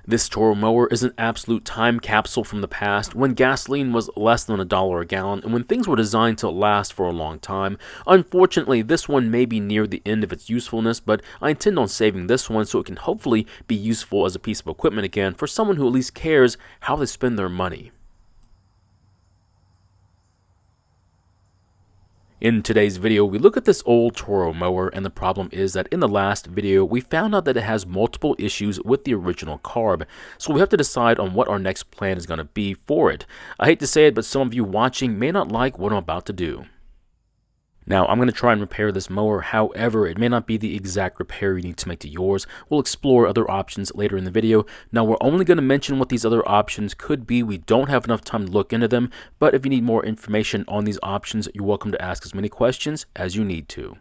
This Toro mower is an absolute time capsule from the past when gasoline was less than $1 a gallon and when things were designed to last for a long time. Unfortunately, this one may be near the end of its usefulness, but I intend on saving this one so it can hopefully be useful as a piece of equipment again for someone who at least cares how they spend their money. In today's video, we look at this old Toro mower, and the problem is that in the last video, we found out that it has multiple issues with the original carb, so we have to decide on what our next plan is going to be for it. I hate to say it, but some of you watching may not like what I'm about to do. Now, I'm going to try and repair this mower, however, it may not be the exact repair you need to make to yours. We'll explore other options later in the video. Now, we're only going to mention what these other options could be. We don't have enough time to look into them, but if you need more information on these options, you're welcome to ask as many questions as you need to.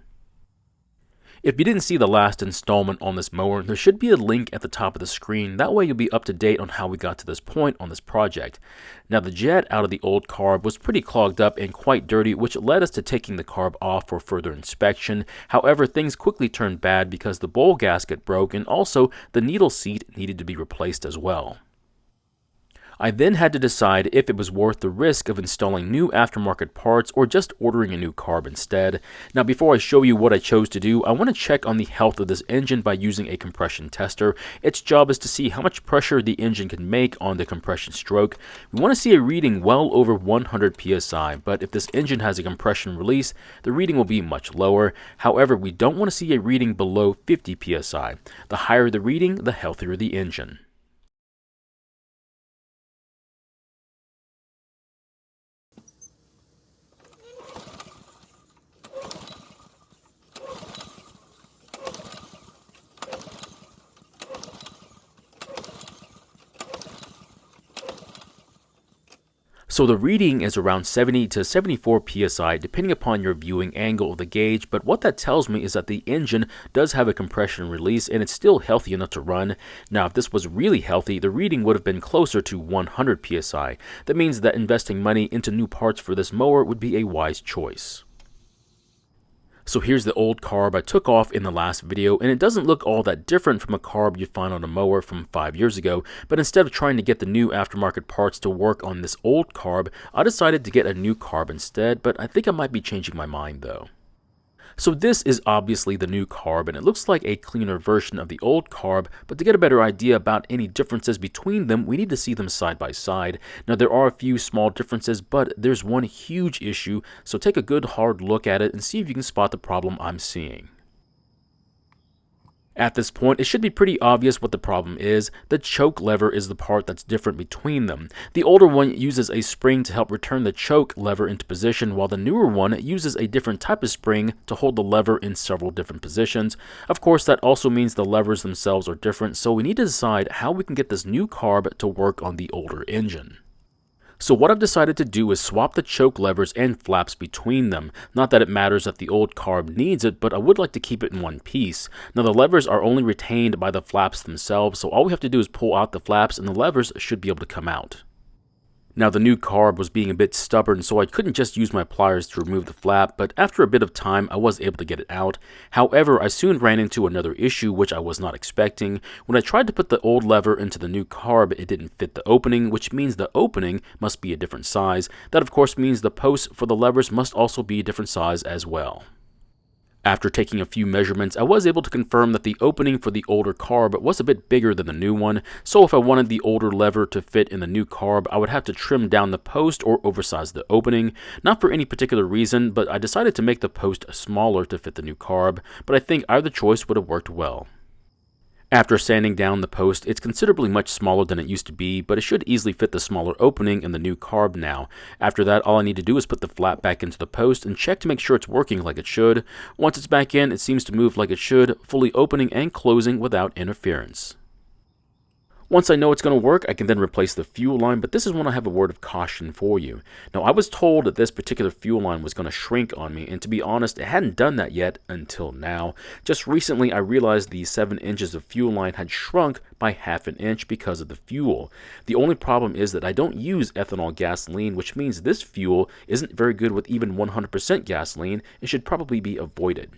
If you didn't see the last installment on this mower, there should be a link at the top of the screen. That way you'll be up to date on how we got to this point on this project. Now the jet out of the old carb was pretty clogged up and quite dirty, which led us to taking the carb off for further inspection. However, things quickly turned bad because the bowl gasket broke and also the needle seat needed to be replaced as well. I then had to decide if it was worth the risk of installing new aftermarket parts or just ordering a new carb instead. Now before I show you what I chose to do, I want to check on the health of this engine by using a compression tester. Its job is to see how much pressure the engine can make on the compression stroke. We want to see a reading well over 100 psi, but if this engine has a compression release, the reading will be much lower. However, we don't want to see a reading below 50 psi. The higher the reading, the healthier the engine. So the reading is around 70 to 74 psi depending upon your viewing angle of the gauge, but what that tells me is that the engine does have a compression release and it's still healthy enough to run. Now if this was really healthy, the reading would have been closer to 100 psi. That means that investing money into new parts for this mower would be a wise choice. So here's the old carb I took off in the last video, and it doesn't look all that different from a carb you'd find on a mower from 5 years ago, but instead of trying to get the new aftermarket parts to work on this old carb, I decided to get a new carb instead, but I think I might be changing my mind though. So this is obviously the new carb, and it looks like a cleaner version of the old carb, but to get a better idea about any differences between them, we need to see them side by side. Now there are a few small differences, but there's one huge issue, so take a good hard look at it and see if you can spot the problem I'm seeing. At this point, it should be pretty obvious what the problem is. The choke lever is the part that's different between them. The older one uses a spring to help return the choke lever into position, while the newer one uses a different type of spring to hold the lever in several different positions. Of course, that also means the levers themselves are different, so we need to decide how we can get this new carb to work on the older engine. So what I've decided to do is swap the choke levers and flaps between them. Not that it matters that the old carb needs it, but I would like to keep it in one piece. Now the levers are only retained by the flaps themselves, so all we have to do is pull out the flaps and the levers should be able to come out. Now the new carb was being a bit stubborn, so I couldn't just use my pliers to remove the flap, but after a bit of time I was able to get it out. However, I soon ran into another issue which I was not expecting. When I tried to put the old lever into the new carb, it didn't fit the opening, which means the opening must be a different size. That of course means the posts for the levers must also be a different size as well. After taking a few measurements, I was able to confirm that the opening for the older carb was a bit bigger than the new one, so if I wanted the older lever to fit in the new carb, I would have to trim down the post or oversize the opening. Not for any particular reason, but I decided to make the post smaller to fit the new carb, but I think either choice would have worked well. After sanding down the post, it's considerably much smaller than it used to be, but it should easily fit the smaller opening in the new carb now. After that, all I need to do is put the flap back into the post and check to make sure it's working like it should. Once it's back in, it seems to move like it should, fully opening and closing without interference. Once I know it's going to work, I can then replace the fuel line, but this is when I have a word of caution for you. Now, I was told that this particular fuel line was going to shrink on me, and to be honest, it hadn't done that yet until now. Just recently, I realized the 7 inches of fuel line had shrunk by ½ an inch because of the fuel. The only problem is that I don't use ethanol gasoline, which means this fuel isn't very good with even 100% gasoline and should probably be avoided.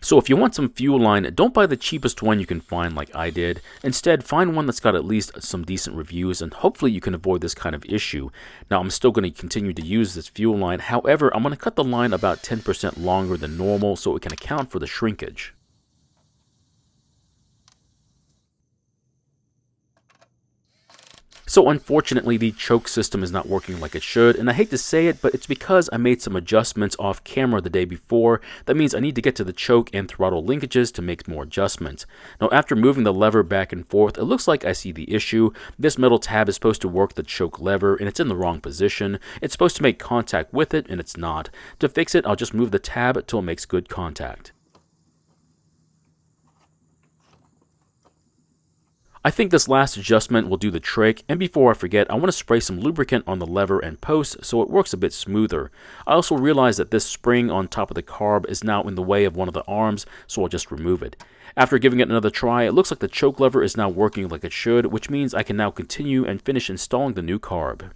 So if you want some fuel line, don't buy the cheapest one you can find like I did. Instead, find one that's got at least some decent reviews, and hopefully you can avoid this kind of issue. Now, I'm still going to continue to use this fuel line. However, I'm going to cut the line about 10% longer than normal so it can account for the shrinkage. So unfortunately, the choke system is not working like it should, and I hate to say it, but it's because I made some adjustments off camera the day before. That means I need to get to the choke and throttle linkages to make more adjustments. Now, after moving the lever back and forth, it looks like I see the issue. This metal tab is supposed to work the choke lever, and it's in the wrong position. It's supposed to make contact with it, and it's not. To fix it, I'll just move the tab until it makes good contact. I think this last adjustment will do the trick, and before I forget, I want to spray some lubricant on the lever and post so it works a bit smoother. I also realize that this spring on top of the carb is now in the way of one of the arms, so I'll just remove it. After giving it another try, it looks like the choke lever is now working like it should, which means I can now continue and finish installing the new carb.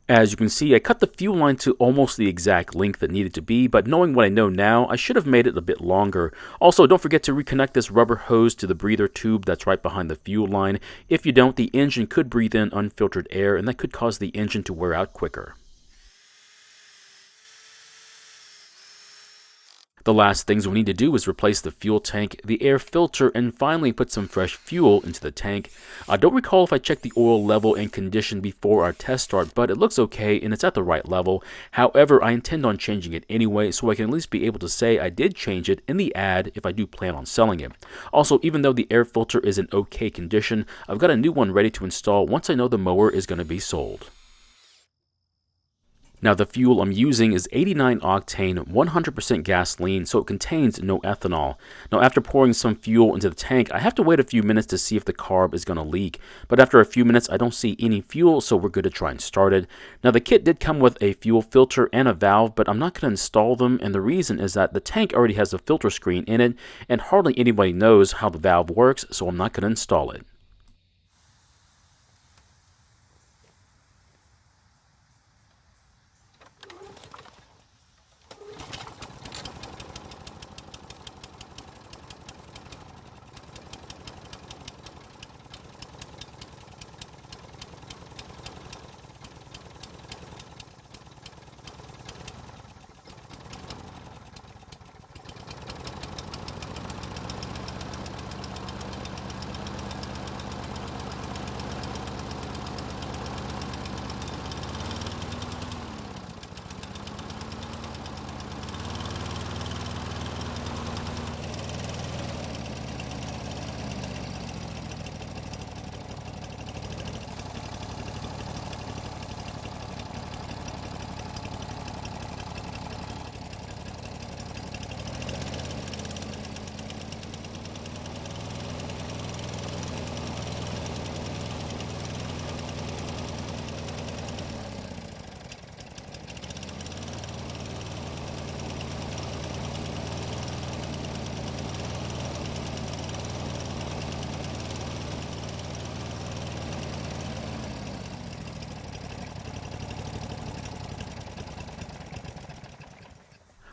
As you can see, I cut the fuel line to almost the exact length it needed to be, but knowing what I know now, I should have made it a bit longer. Also, don't forget to reconnect this rubber hose to the breather tube that's right behind the fuel line. If you don't, the engine could breathe in unfiltered air, and that could cause the engine to wear out quicker. The last things we need to do is replace the fuel tank, the air filter, and finally put some fresh fuel into the tank. I don't recall if I checked the oil level and condition before our test start, but it looks okay and it's at the right level. However, I intend on changing it anyway, so I can at least be able to say I did change it in the ad if I do plan on selling it. Also, even though the air filter is in okay condition, I've got a new one ready to install once I know the mower is going to be sold. Now, the fuel I'm using is 89 octane, 100% gasoline, so it contains no ethanol. Now, after pouring some fuel into the tank, I have to wait a few minutes to see if the carb is going to leak. But after a few minutes, I don't see any fuel, so we're good to try and start it. Now, the kit did come with a fuel filter and a valve, but I'm not going to install them, and the reason is that the tank already has a filter screen in it, and hardly anybody knows how the valve works, so I'm not going to install it.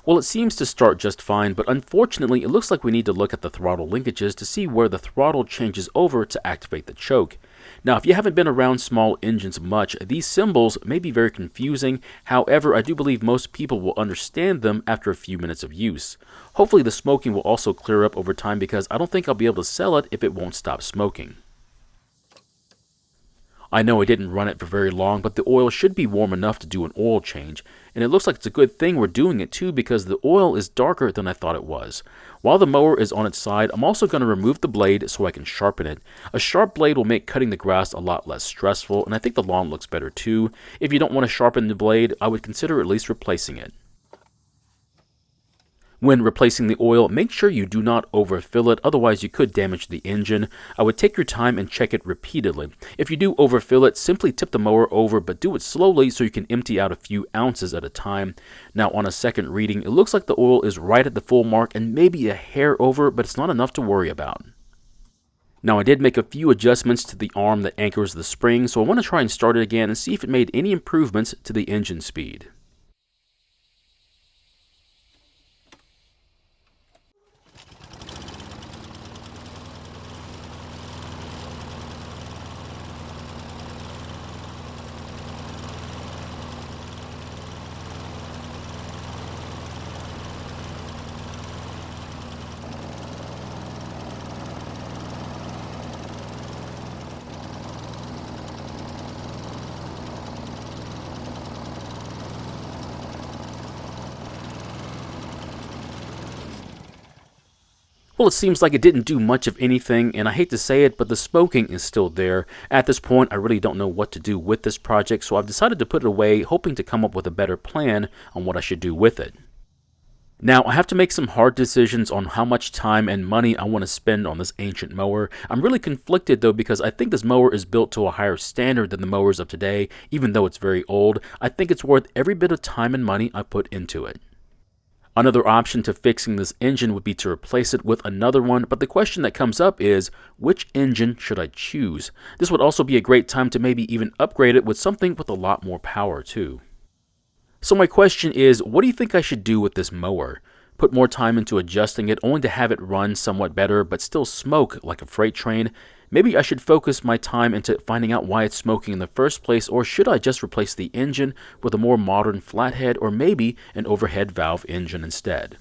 Well, it seems to start just fine, but unfortunately, it looks like we need to look at the throttle linkages to see where the throttle changes over to activate the choke. Now, if you haven't been around small engines much, these symbols may be very confusing. However, I do believe most people will understand them after a few minutes of use. Hopefully, the smoking will also clear up over time because I don't think I'll be able to sell it if it won't stop smoking. I know I didn't run it for very long, but the oil should be warm enough to do an oil change, and it looks like it's a good thing we're doing it too because the oil is darker than I thought it was. While the mower is on its side, I'm also going to remove the blade so I can sharpen it. A sharp blade will make cutting the grass a lot less stressful, and I think the lawn looks better too. If you don't want to sharpen the blade, I would consider at least replacing it. When replacing the oil, make sure you do not overfill it, otherwise you could damage the engine. I would take your time and check it repeatedly. If you do overfill it, simply tip the mower over, but do it slowly so you can empty out a few ounces at a time. Now, on a second reading, it looks like the oil is right at the full mark and maybe a hair over, but it's not enough to worry about. Now, I did make a few adjustments to the arm that anchors the spring, so I want to try and start it again and see if it made any improvements to the engine speed. Well, it seems like it didn't do much of anything, and I hate to say it, but the smoking is still there. At this point, I really don't know what to do with this project, so I've decided to put it away, hoping to come up with a better plan on what I should do with it. Now, I have to make some hard decisions on how much time and money I want to spend on this ancient mower. I'm really conflicted though, because I think this mower is built to a higher standard than the mowers of today. Even though it's very old, I think it's worth every bit of time and money I put into it. Another option to fixing this engine would be to replace it with another one, but the question that comes up is, which engine should I choose? This would also be a great time to maybe even upgrade it with something with a lot more power too. So my question is, what do you think I should do with this mower? Put more time into adjusting it only to have it run somewhat better but still smoke like a freight train? Maybe I should focus my time into finding out why it's smoking in the first place, or should I just replace the engine with a more modern flathead or maybe an overhead valve engine instead?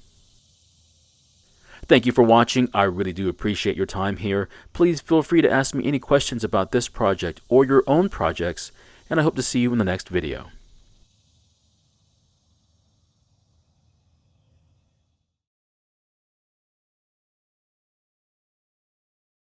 Thank you for watching. I really do appreciate your time here. Please feel free to ask me any questions about this project or your own projects, and I hope to see you in the next video.